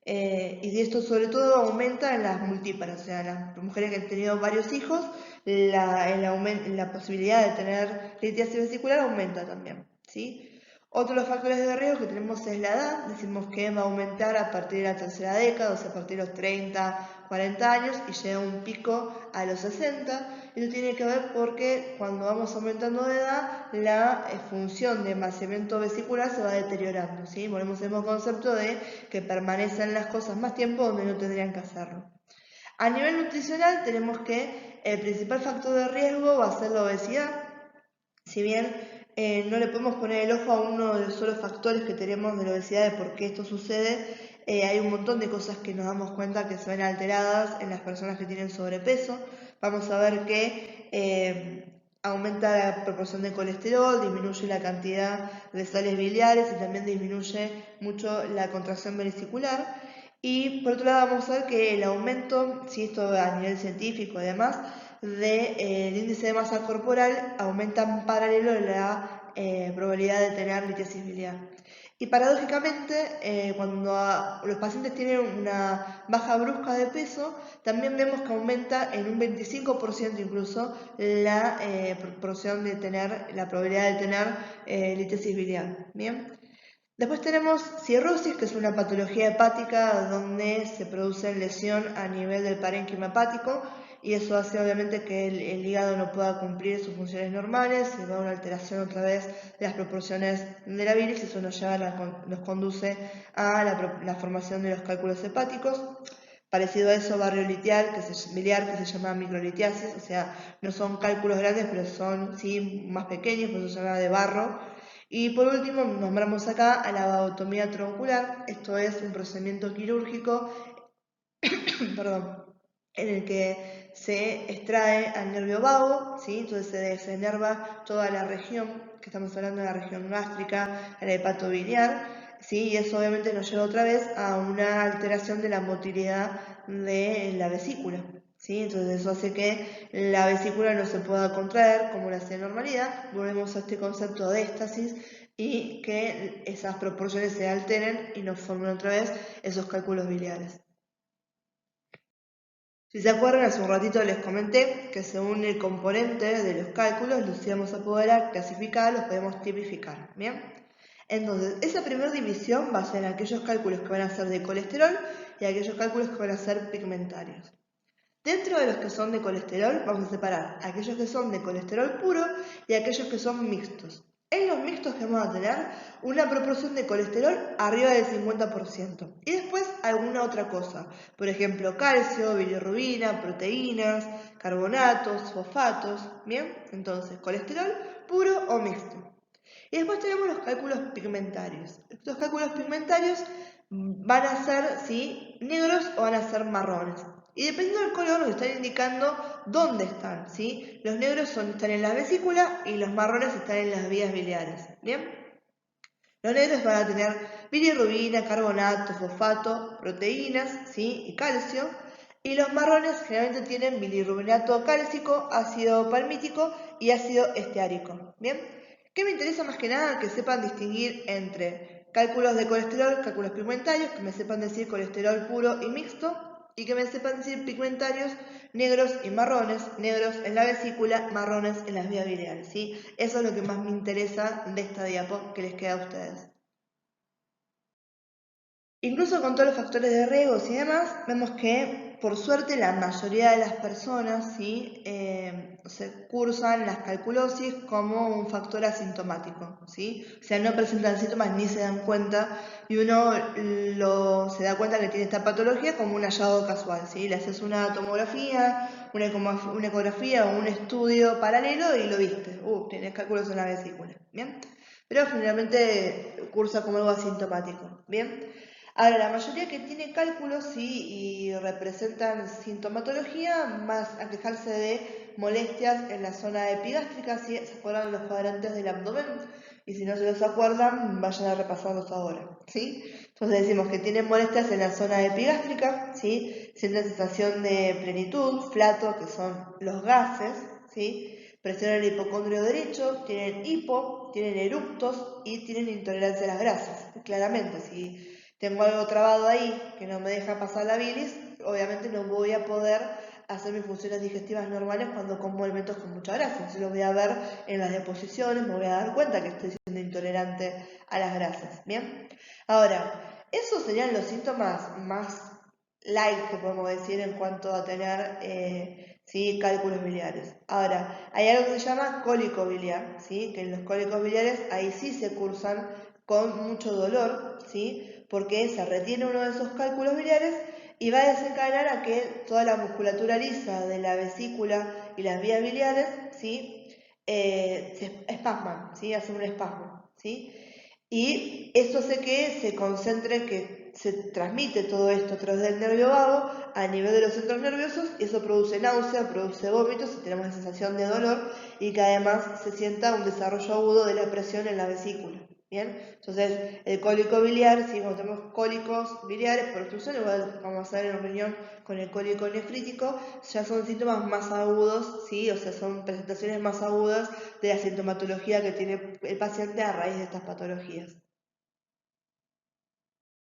[SPEAKER 1] Y esto sobre todo aumenta en las multíparas, o sea, en las mujeres que han tenido varios hijos, la posibilidad de tener litiasis vesicular aumenta también, ¿sí? Otro de los factores de riesgo que tenemos es la edad, decimos que va a aumentar a partir de la tercera década, o sea, a partir de los 30, 40 años y llega a un pico a los 60. Esto tiene que ver porque cuando vamos aumentando de edad, la función de almacenamiento vesicular se va deteriorando, ¿sí? Volvemos al mismo concepto de que permanecen las cosas más tiempo donde no tendrían que hacerlo. A nivel nutricional tenemos que el principal factor de riesgo va a ser la obesidad. Si bien no le podemos poner el ojo a uno de los solos factores que tenemos de la obesidad de por qué esto sucede, hay un montón de cosas que nos damos cuenta que se ven alteradas en las personas que tienen sobrepeso. Vamos a ver que aumenta la proporción de colesterol, disminuye la cantidad de sales biliares y también disminuye mucho la contracción vesicular. Y por otro lado vamos a ver que el aumento, si esto a nivel científico además, del índice de masa corporal aumenta en paralelo la probabilidad de tener litiasis biliar. Y paradójicamente, cuando los pacientes tienen una baja brusca de peso, también vemos que aumenta en un 25% incluso la proporción de tener, la probabilidad de tener litiasis biliar. ¿Bien? Después tenemos cirrosis, que es una patología hepática donde se produce lesión a nivel del parénquima hepático y eso hace obviamente que el hígado no pueda cumplir sus funciones normales, se va a una alteración otra vez de las proporciones de la bilis y eso nos conduce a la formación de los cálculos hepáticos. Parecido a eso, barrio biliar, biliar, que se llama microlitiasis, o sea, no son cálculos grandes, pero son sí más pequeños, por eso se llama de barro. Y por último, nombramos acá a la vagotomía troncular, esto es un procedimiento quirúrgico perdón, en el que se extrae al nervio vago, ¿sí? Entonces se desenerva toda la región, que estamos hablando de la región gástrica, el hepato biliar, ¿sí? Y eso obviamente nos lleva otra vez a una alteración de la motilidad de la vesícula, ¿sí? Entonces eso hace que la vesícula no se pueda contraer como lo hace en normalidad. Volvemos a este concepto de éstasis y que esas proporciones se alteren y nos formen otra vez esos cálculos biliares. Si se acuerdan, hace un ratito les comenté que según el componente de los cálculos los íbamos a poder clasificar, los podemos tipificar, ¿bien? Entonces, esa primera división va a ser aquellos cálculos que van a ser de colesterol y aquellos cálculos que van a ser pigmentarios. Dentro de los que son de colesterol, vamos a separar aquellos que son de colesterol puro y aquellos que son mixtos. En los mixtos que vamos a tener una proporción de colesterol arriba del 50%. Y después alguna otra cosa. Por ejemplo, calcio, bilirrubina, proteínas, carbonatos, fosfatos. ¿Bien? Entonces, colesterol puro o mixto. Y después tenemos los cálculos pigmentarios. Estos cálculos pigmentarios van a ser, ¿sí?, negros o van a ser marrones. Y dependiendo del color nos están indicando dónde están, ¿sí? Los negros están en la vesícula y los marrones están en las vías biliares, ¿bien? Los negros van a tener bilirrubina, carbonato, fosfato, proteínas, ¿sí?, y calcio. Y los marrones generalmente tienen bilirrubinato cálcico, ácido palmítico y ácido esteárico, ¿bien? ¿Qué me interesa más que nada? Que sepan distinguir entre cálculos de colesterol, cálculos pigmentarios, que me sepan decir colesterol puro y mixto, y que me sepan decir pigmentarios, negros y marrones, negros en la vesícula, marrones en las vías biliares, ¿sí? Eso es lo que más me interesa de esta diapo que les queda a ustedes. Incluso con todos los factores de riesgo y demás, vemos que por suerte la mayoría de las personas ¿sí? Se cursan las calculosis como un factor asintomático, ¿sí? O sea, no presentan síntomas ni se dan cuenta y uno se da cuenta que tiene esta patología como un hallazgo casual, ¿sí? Le haces una tomografía, una ecografía o un estudio paralelo y lo viste, tienes cálculos en la vesícula, ¿bien? Pero generalmente cursa como algo asintomático, ¿bien? Ahora, la mayoría que tiene cálculos sí y representan sintomatología, más a quejarse de molestias en la zona epigástrica, ¿sí? ¿Se acuerdan de los cuadrantes del abdomen? Y si no se los acuerdan, vayan a repasarlos ahora, ¿sí? Entonces decimos que tienen molestias en la zona epigástrica, ¿sí? Sienten sensación de plenitud, flato, que son los gases, ¿sí? Presión en el hipocondrio derecho, tienen hipo, tienen eructos y tienen intolerancia a las grasas, claramente, si tengo algo trabado ahí que no me deja pasar la bilis, obviamente no voy a poder hacer mis funciones digestivas normales cuando como alimentos con mucha grasa. Entonces lo voy a ver en las deposiciones, me voy a dar cuenta que estoy siendo intolerante a las grasas. ¿Bien? Ahora, esos serían los síntomas más light que podemos decir en cuanto a tener ¿sí? cálculos biliares. Ahora, hay algo que se llama cólico biliar, ¿sí? Que en los cólicos biliares ahí sí se cursan con mucho dolor, ¿sí? Porque se retiene uno de esos cálculos biliares y va a desencadenar a que toda la musculatura lisa de la vesícula y las vías biliares, ¿sí? Se espasman, ¿sí? Hacen un espasmo, ¿sí? Y eso hace que se concentre, que se transmite todo esto a través del nervio vago a nivel de los centros nerviosos y eso produce náusea, produce vómitos y tenemos la sensación de dolor y que además se sienta un desarrollo agudo de la presión en la vesícula. ¿Bien? Entonces, el cólico biliar, si cuando tenemos cólicos biliares por obstrucción, igual vamos a ver en reunión con el cólico nefrítico, ya son síntomas más agudos, ¿sí? O sea, son presentaciones más agudas de la sintomatología que tiene el paciente a raíz de estas patologías.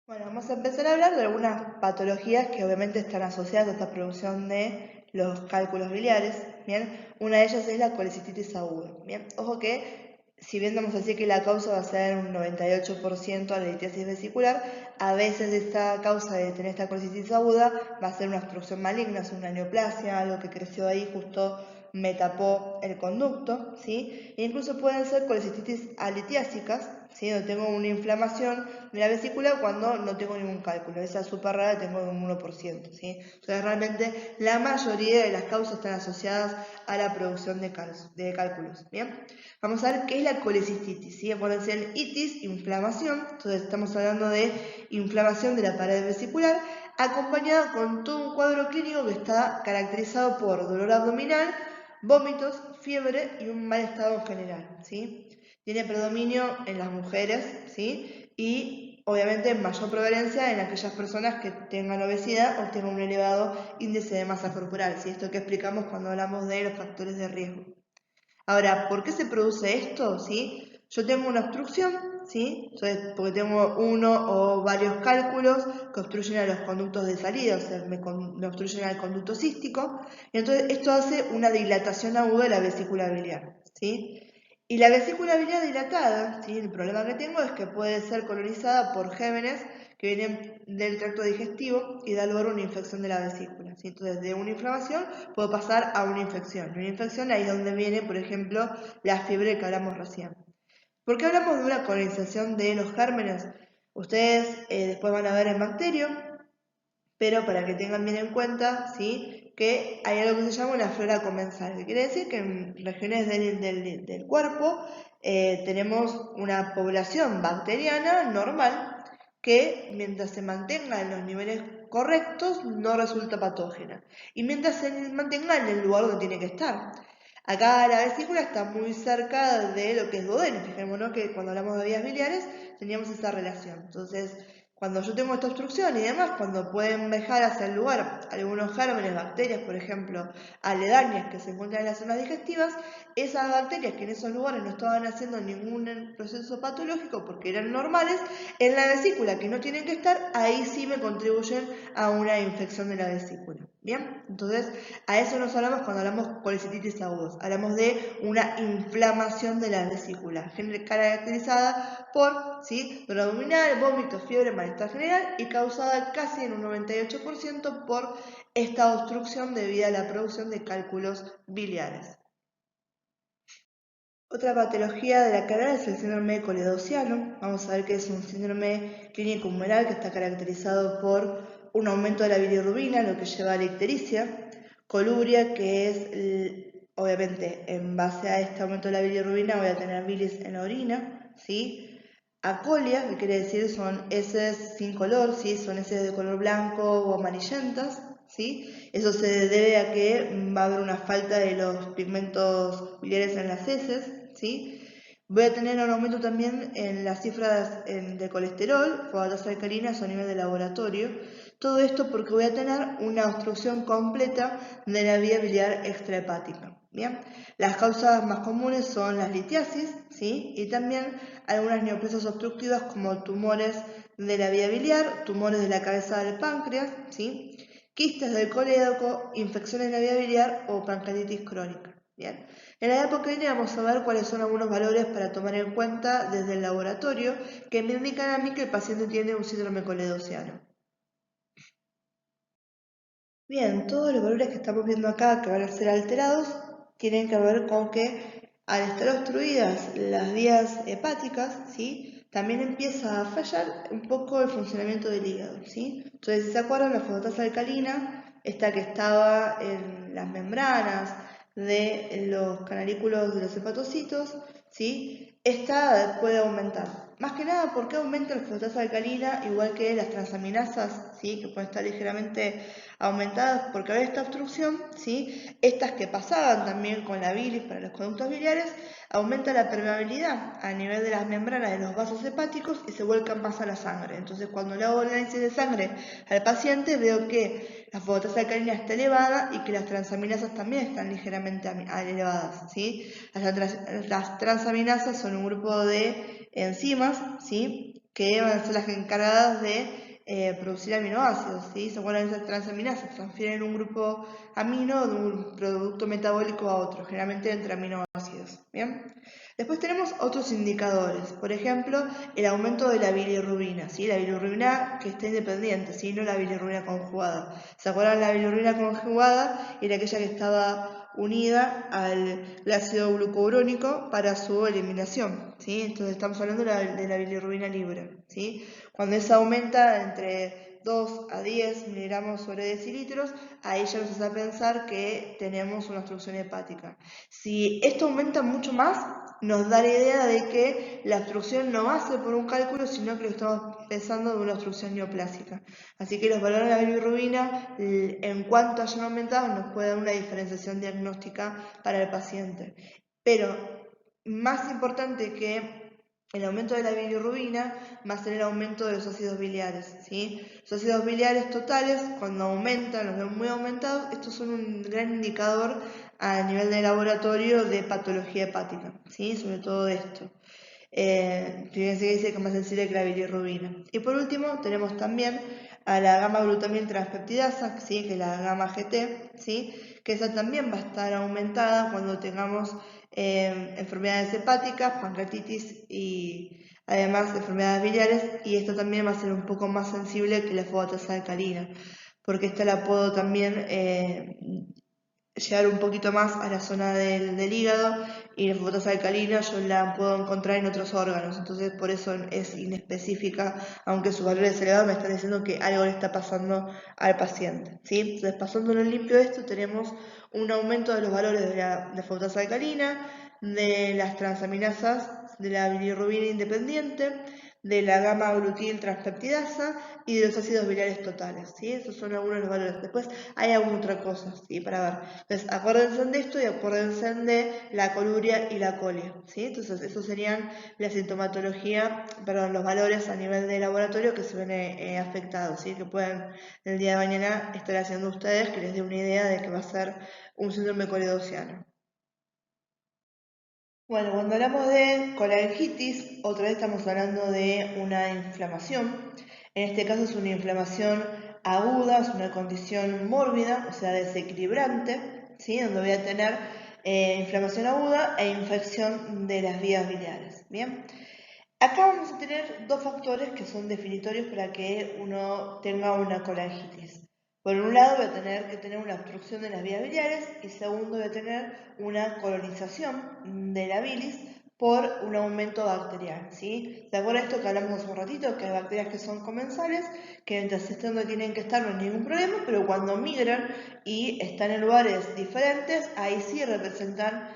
[SPEAKER 1] Bueno, vamos a empezar a hablar de algunas patologías que obviamente están asociadas a esta producción de los cálculos biliares, ¿bien? Una de ellas es la colecistitis aguda, ¿bien? Ojo que, si bien vamos a decir que la causa va a ser un 98% la litiasis vesicular, a veces esta causa de tener esta colecistitis aguda va a ser una obstrucción maligna, es una neoplasia, algo que creció ahí justo me tapó el conducto, ¿sí? E incluso pueden ser colecistitis alitiásicas, ¿sí? Donde tengo una inflamación de la vesícula cuando no tengo ningún cálculo. Esa es súper rara, tengo un 1%, ¿sí? Entonces realmente la mayoría de las causas están asociadas a la producción de cálculos, ¿bien? Vamos a ver qué es la colecistitis, ¿sí? Acuérdense el itis, inflamación, entonces estamos hablando de inflamación de la pared vesicular, acompañada con todo un cuadro clínico que está caracterizado por dolor abdominal, vómitos, fiebre y un mal estado en general, ¿sí? Tiene predominio en las mujeres, ¿sí? Y obviamente mayor prevalencia en aquellas personas que tengan obesidad o tengan un elevado índice de masa corporal, ¿sí? Esto que explicamos cuando hablamos de los factores de riesgo. Ahora, ¿por qué se produce esto? ¿Sí? Yo tengo una obstrucción, ¿sí? Entonces, porque tengo uno o varios cálculos que obstruyen a los conductos de salida, o sea, me obstruyen al conducto cístico, y entonces esto hace una dilatación aguda de la vesícula biliar, ¿sí? Y la vesícula biliar dilatada, ¿sí? El problema que tengo es que puede ser colonizada por gérmenes que vienen del tracto digestivo y da lugar a una infección de la vesícula, ¿sí? Entonces, de una inflamación puedo pasar a una infección. Una infección ahí es donde viene, por ejemplo, la fiebre que hablamos recién. ¿Por qué hablamos de una colonización de los gérmenes? Ustedes después van a ver el bacterio, pero para que tengan bien en cuenta, ¿sí? Que hay algo que se llama una flora comensal, que quiere decir que en regiones del cuerpo tenemos una población bacteriana normal que mientras se mantenga en los niveles correctos no resulta patógena y mientras se mantenga en el lugar donde tiene que estar. Acá la vesícula está muy cerca de lo que es duodeno, fijémonos que cuando hablamos de vías biliares teníamos esa relación. Entonces, cuando yo tengo esta obstrucción y demás, cuando pueden viajar hacia el lugar algunos gérmenes, bacterias, por ejemplo, aledañas que se encuentran en las zonas digestivas, esas bacterias que en esos lugares no estaban haciendo ningún proceso patológico porque eran normales, en la vesícula que no tienen que estar, ahí sí me contribuyen a una infección de la vesícula. ¿Bien? Entonces, a eso nos hablamos cuando hablamos colecistitis agudos. Hablamos de una inflamación de la vesícula, caracterizada por dolor abdominal, vómitos, fiebre, malestar general y causada casi en un 98% por esta obstrucción debido a la producción de cálculos biliares. Otra patología de la cara es el síndrome coledociano. Vamos a ver que es un síndrome clínico humoral que está caracterizado por un aumento de la bilirrubina, lo que lleva a la ictericia, coluria, que es, obviamente, en base a este aumento de la bilirrubina voy a tener bilis en la orina, ¿sí? Acolia, que quiere decir son heces sin color, ¿sí? Son heces de color blanco o amarillentas, ¿sí? Eso se debe a que va a haber una falta de los pigmentos biliares en las heces, ¿sí? Voy a tener un aumento también en las cifras de colesterol, fosfatas alcalinas a nivel de laboratorio. Todo esto porque voy a tener una obstrucción completa de la vía biliar extrahepática. ¿Bien? Las causas más comunes son las litiasis, ¿sí? Y también algunas neoplasias obstructivas como tumores de la vía biliar, tumores de la cabeza del páncreas, ¿sí? Quistes del colédoco, infecciones de la vía biliar o pancreatitis crónica. Bien. En la hipocalemia vamos a ver cuáles son algunos valores para tomar en cuenta desde el laboratorio que me indican a mí que el paciente tiene un síndrome coledociano. Bien, todos los valores que estamos viendo acá que van a ser alterados tienen que ver con que al estar obstruidas las vías hepáticas, ¿sí? También empieza a fallar un poco el funcionamiento del hígado, ¿sí? Entonces, si se acuerdan, la fosfatasa alcalina, esta que estaba en las membranas de los canalículos de los hepatocitos, ¿sí? Esta puede aumentar. Más que nada, ¿por qué aumenta la fosfatasa alcalina igual que las transaminasas, ¿sí? Que pueden estar ligeramente aumentadas porque había esta obstrucción, ¿sí? Estas que pasaban también con la bilis para los conductos biliares, aumenta la permeabilidad a nivel de las membranas de los vasos hepáticos y se vuelcan más a la sangre. Entonces, cuando le hago el análisis de sangre al paciente, veo que la fosfatasa alcalina está elevada y que las transaminasas también están ligeramente elevadas, ¿sí? Las transaminasas son un grupo de enzimas, ¿sí? Que van a ser las encargadas de producir aminoácidos, ¿sí? ¿Se acuerdan de esas transaminasas? Transfieren un grupo amino de un producto metabólico a otro, generalmente entre aminoácidos, ¿bien? Después tenemos otros indicadores, por ejemplo, el aumento de la bilirrubina, ¿sí? La bilirrubina que está independiente, ¿sí? No la bilirrubina conjugada. ¿Se acuerdan? La bilirrubina conjugada era aquella que estaba unida al ácido glucurónico para su eliminación, ¿sí? Entonces estamos hablando de la bilirrubina libre, ¿sí? Cuando esa aumenta entre 2 a 10 miligramos sobre decilitros, ahí ya nos hace pensar que tenemos una obstrucción hepática. Si esto aumenta mucho más, nos da la idea de que la obstrucción no va a ser por un cálculo, sino que lo estamos pensando de una obstrucción neoplásica. Así que los valores de la bilirrubina, en cuanto hayan aumentado, nos puede dar una diferenciación diagnóstica para el paciente. Pero más importante que el aumento de la bilirrubina va a ser el aumento de los ácidos biliares, ¿sí? Los ácidos biliares totales, cuando aumentan, los vemos muy aumentados, estos son un gran indicador a nivel de laboratorio de patología hepática, ¿sí? Sobre todo de esto. Fíjense que dice que es más sensible que la bilirrubina. Y por último, tenemos también a la gamma-glutamil transpeptidasa, ¿sí? Que es la gamma-GT, ¿sí? Que esa también va a estar aumentada cuando tengamos enfermedades hepáticas, pancreatitis y además enfermedades biliares, y esta también va a ser un poco más sensible que la fosfatasa alcalina, porque esta la puedo también llegar un poquito más a la zona del hígado, y la fosfatasa alcalina yo la puedo encontrar en otros órganos, entonces por eso es inespecífica, aunque sus valores elevados me están diciendo que algo le está pasando al paciente, ¿sí? Entonces, pasándolo en limpio esto, tenemos un aumento de los valores de fosfatasa alcalina, de las transaminasas, de la bilirrubina independiente, de la gamma-glutil transpeptidasa y de los ácidos biliares totales, ¿sí? Esos son algunos de los valores. Después hay alguna otra cosa, ¿sí? Para ver. Entonces, acuérdense de esto y acuérdense de la coluria y la colia, ¿sí? Entonces, esos serían la sintomatología, perdón, los valores a nivel de laboratorio que se ven afectados, ¿sí? Que pueden el día de mañana estar haciendo ustedes, que les dé una idea de que va a ser un síndrome coledociano. Bueno, cuando hablamos de colangitis, otra vez estamos hablando de una inflamación. En este caso es una inflamación aguda, es una condición mórbida, o sea, desequilibrante, ¿sí? Donde voy a tener inflamación aguda e infección de las vías biliares. Bien, acá vamos a tener dos factores que son definitorios para que uno tenga una colangitis. Por un lado voy a tener que tener una obstrucción de las vías biliares y segundo voy a tener una colonización de la bilis por un aumento bacterial, ¿sí? ¿Se acuerdan esto que hablamos hace un ratito? Que hay bacterias que son comensales, que mientras estén donde tienen que estar no hay ningún problema, pero cuando migran y están en lugares diferentes, ahí sí representan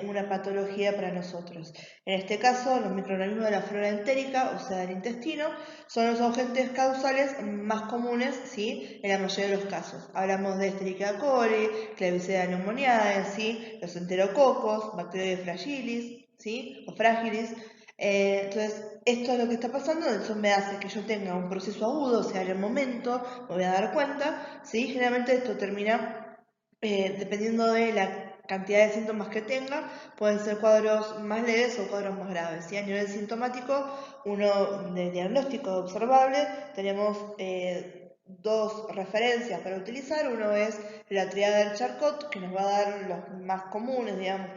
[SPEAKER 1] una patología para nosotros. En este caso, los microorganismos de la flora entérica, o sea, del intestino, son los agentes causales más comunes, ¿sí? En la mayoría de los casos. Hablamos de Escherichia coli, Klebsiella pneumoniae, ¿sí? Los enterococos, Bacteroides fragilis, ¿sí? O fragilis. Entonces, esto es lo que está pasando, eso me hace que yo tenga un proceso agudo, o sea, en el momento me voy a dar cuenta, ¿sí? Generalmente esto termina dependiendo de la cantidad de síntomas que tenga, pueden ser cuadros más leves o cuadros más graves, ¿sí? A nivel sintomático, uno de diagnóstico observable, tenemos dos referencias para utilizar. Uno es la triada del Charcot, que nos va a dar los más comunes, digamos,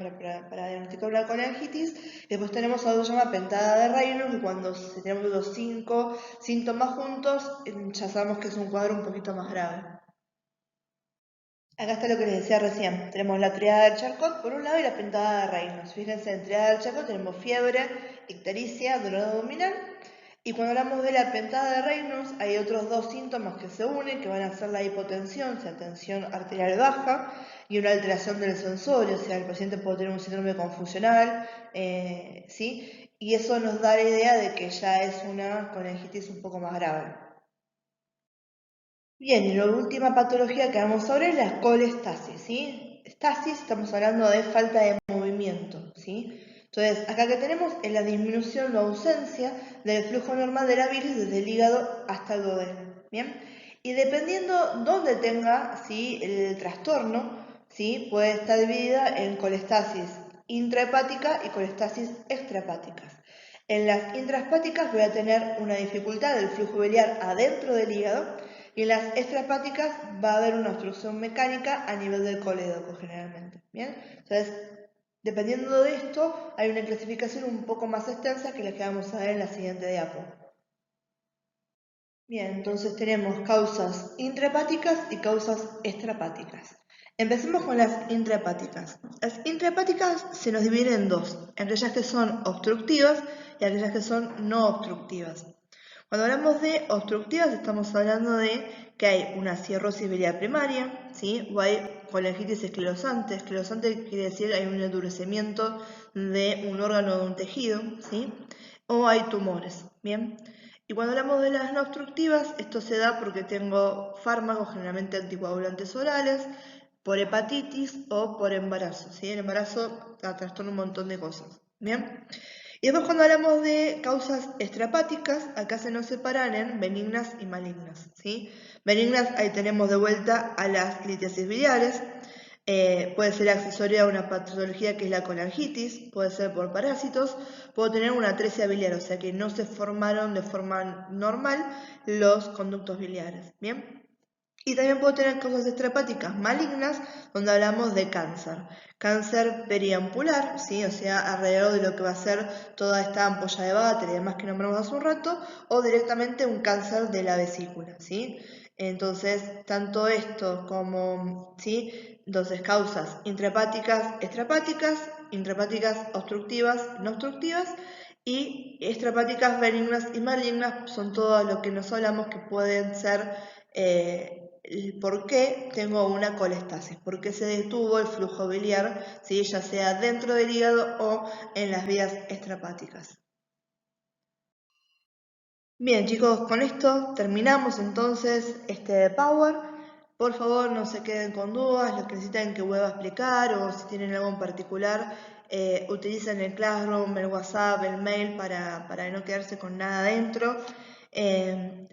[SPEAKER 1] para diagnosticar una colangitis. Después tenemos algo que se llama pentada de Raynaud, que cuando tenemos los 5 síntomas juntos, ya sabemos que es un cuadro un poquito más grave. Acá está lo que les decía recién. Tenemos la triada del Charcot por un lado y la pentada de Raynaud. Fíjense, en triada del Charcot tenemos fiebre, ictericia, dolor abdominal. Y cuando hablamos de la pentada de Raynaud, hay otros dos síntomas que se unen, que van a ser la hipotensión, o sea, tensión arterial baja, y una alteración del sensorio, o sea, el paciente puede tener un síndrome confusional, ¿sí? Y eso nos da la idea de que ya es una colangitis un poco más grave. Bien, y la última patología que vamos a ver es la colestasis, ¿sí? Estasis, estamos hablando de falta de movimiento, ¿sí? Entonces, acá que tenemos es la disminución o ausencia del flujo normal de la bilis desde el hígado hasta el duodeno, ¿bien? Y dependiendo dónde tenga, ¿sí? El trastorno, ¿sí? Puede estar dividida en colestasis intrahepática y colestasis extrahepáticas. En las intrahepáticas voy a tener una dificultad del flujo biliar adentro del hígado, y en las extrahepáticas va a haber una obstrucción mecánica a nivel del colédoco generalmente. ¿Bien? Entonces, dependiendo de esto, hay una clasificación un poco más extensa que la que vamos a ver en la siguiente diapo. Bien, entonces tenemos causas intrahepáticas y causas extrahepáticas. Empecemos con las intrahepáticas. Las intrahepáticas se nos dividen en dos, aquellas que son obstructivas y aquellas que son no obstructivas. Cuando hablamos de obstructivas estamos hablando de que hay una cirrosis biliar primaria, ¿sí? O hay colangitis esclerosante. Esclerosante quiere decir que hay un endurecimiento de un órgano o de un tejido, ¿sí? O hay tumores, ¿bien? Y cuando hablamos de las no obstructivas, esto se da porque tengo fármacos, generalmente anticoagulantes orales, por hepatitis o por embarazo, ¿sí? El embarazo trastorna un montón de cosas, ¿bien? Y después cuando hablamos de causas extrahepáticas, acá se nos separan en benignas y malignas, ¿sí? Benignas, ahí tenemos de vuelta a las litiasis biliares, puede ser accesoria a una patología que es la colangitis, puede ser por parásitos, puedo tener una atresia biliar, o sea que no se formaron de forma normal los conductos biliares, ¿bien? Y también puedo tener causas extrahepáticas malignas, donde hablamos de cáncer. Cáncer periampular, ¿sí? O sea, alrededor de lo que va a ser toda esta ampolla de váter y demás que nombramos hace un rato, o directamente un cáncer de la vesícula, ¿sí? Entonces, tanto esto como, ¿sí? Entonces, causas intrahepáticas, extrahepáticas, intrahepáticas obstructivas, no obstructivas, y extrahepáticas benignas y malignas son todo lo que nos hablamos que pueden ser por qué tengo una colestasis, por qué se detuvo el flujo biliar, ¿sí? Ya sea dentro del hígado o en las vías extrahepáticas. Bien chicos, con esto terminamos entonces este Power. Por favor no se queden con dudas, lo que necesitan que vuelva a explicar o si tienen algo en particular, utilicen el Classroom, el WhatsApp, el mail para no quedarse con nada adentro.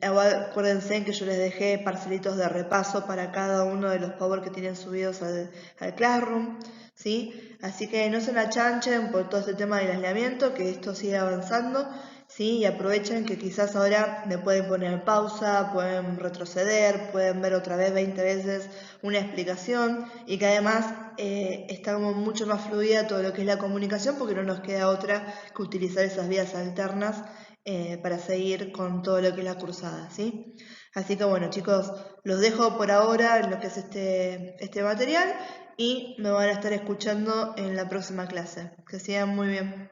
[SPEAKER 1] Acuérdense que yo les dejé parcelitos de repaso para cada uno de los Power que tienen subidos al Classroom, ¿sí? Así que no se la chanchen por todo este tema del aislamiento, que esto sigue avanzando, ¿sí? Y aprovechen que quizás ahora me pueden poner pausa, pueden retroceder, pueden ver otra vez 20 veces una explicación y que además está como mucho más fluida todo lo que es la comunicación porque no nos queda otra que utilizar esas vías alternas para seguir con todo lo que es la cursada, ¿sí? Así que bueno chicos, los dejo por ahora en lo que es este material y me van a estar escuchando en la próxima clase. Que sigan muy bien.